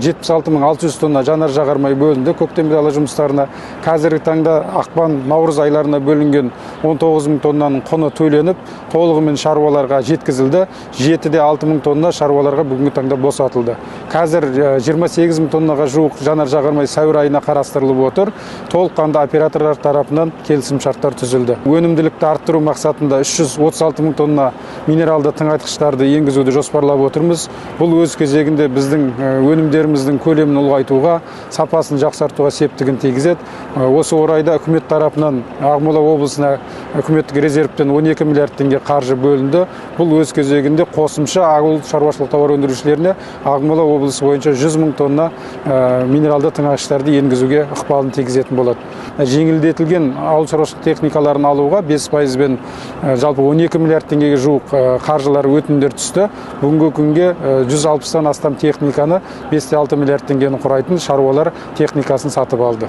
76.600 тонна жанар-жағармай бөлінді көктемгі дала жұмыстарына. Қазіргі таңда ақпан, наурыз айларына бөлінген 19.000 тоннаның құны төленіп, толығымен шаруаларға жеткізілді. 7.600 тонна шаруаларға бүгінгі таңда босатылды. Қазір 28.000 тоннаға жуық жанар-жағармай сәуір айына қарастырылып отыр. Толыққанды операторлар тарапынан келісім шарттар түзілді. Өнімділікті арттыру мақсатында 336.000 тонна минералды тыңайтқыштарды енгізуді жоспарлап отырмыз. Бұл өз кезегінде біздің өнімдеріміздің көлемін ұлғайтуға, сапасын жақсартуға септігін тигізеді. Осы орайда үкімет тарапынан Ақмола облысына үкіметтік резервтен 12 миллиард теңге қаржы бөлінді. Бұл өз кезегінде қосымша ауыл шаруашылық тауар өндірушілеріне Ақмола облысы бойынша 100.000 тонна минералды тыңайтқыштарды енгізуге ықпалын тигізетін болады. Жеңілдетілген ауыл шаруашылық техникаларын алуға 5%-бен жалпы 12 миллиард теңгеге жуық қаржылар өтінімдер түсті. Бүгінгі күнге 160-тан астам техниканы 5,6 миллиард теңгені құрайтын шаруалар техникасын сатып алды.